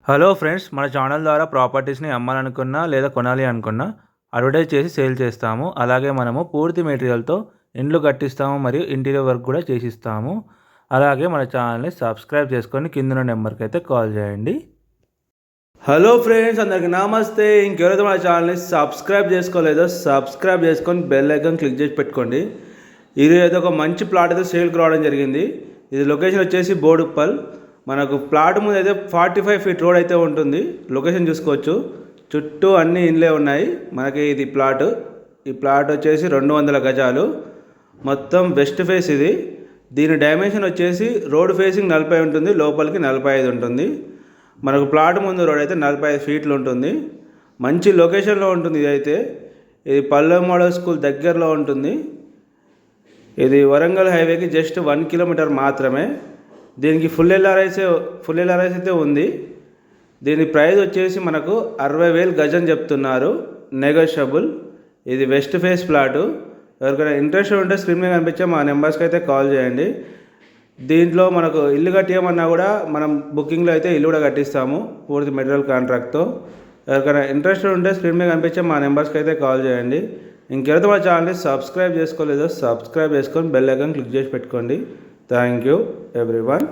Hello friends, మన channel ద్వారా ప్రాపర్టీస్ని అమ్మాలనుకున్నా లేదా కొనాలి అనుకున్నా అడ్వర్టైజ్ చేసి సేల్ చేస్తాము. అలాగే మనము పూర్తి మెటీరియల్తో ఇండ్లు కట్టిస్తాము మరియు ఇంటీరియర్ వర్క్ కూడా చేసిస్తాము. అలాగే మన ఛానల్ని సబ్స్క్రైబ్ చేసుకొని కింద నెంబర్కి అయితే కాల్ చేయండి. హలో ఫ్రెండ్స్, అందరికి నమస్తే. ఇంకెవరైతే మన ఛానల్ని సబ్స్క్రైబ్ చేసుకోలేదో సబ్స్క్రైబ్ చేసుకొని బెల్ ఐకాన్ క్లిక్ చేసి పెట్టుకోండి. ఇది ఏదో ఒక మంచి ప్లాట్ అయితే సేల్కి రావడం జరిగింది. ఇది లొకేషన్ వచ్చేసి బోడుప్పల్. మనకు ప్లాట్ ముందు అయితే 45 ఫీట్ రోడ్ అయితే ఉంటుంది. లొకేషన్ చూసుకోవచ్చు. చుట్టూ అన్ని ఇండ్లే ఉన్నాయి. మనకి ఇది ప్లాట్. ఈ ప్లాట్ వచ్చేసి 200 గజాలు. మొత్తం వెస్ట్ ఫేస్ ఇది. దీని డైమెన్షన్ వచ్చేసి రోడ్ ఫేసింగ్ 40 ఉంటుంది, లోపలికి 45 ఉంటుంది. మనకు ప్లాట్ ముందు రోడ్ అయితే 45 ఫీట్లు ఉంటుంది. మంచి లొకేషన్లో ఉంటుంది. ఇది పల్లె మోడల్ స్కూల్ దగ్గరలో ఉంటుంది. ఇది వరంగల్ హైవేకి జస్ట్ 1 కిలోమీటర్ మాత్రమే. దీనికి ఫుల్ ఎల్ఆర్ఐస్ అయితే ఉంది. దీని ప్రైస్ వచ్చేసి మనకు 60,000 గజం చెప్తున్నారు, నెగోషియబుల్. ఇది వెస్ట్ ఫేస్ ప్లాటు. ఎవరికైనా ఇంట్రెస్ట్ ఉంటే స్క్రీన్ మీద కనిపించే మా నెంబర్స్కి అయితే కాల్ చేయండి. దీంట్లో మనకు ఇల్లు కట్టేయమన్నా కూడా మనం బుకింగ్లో అయితే ఇల్లు కూడా కట్టిస్తాము పూర్తి మెటీరియల్ కాంట్రాక్ట్తో. ఎవరికైనా ఇంట్రెస్ట్ ఉంటే స్క్రీన్ మీద కనిపించే మా నెంబర్స్కి అయితే కాల్ చేయండి. ఇంకెవరైతే మా ఛానల్ని సబ్స్క్రైబ్ చేసుకోలేదో సబ్స్క్రైబ్ చేసుకొని బెల్ ఐకాన్ క్లిక్ చేసి పెట్టుకోండి. Thank you everyone.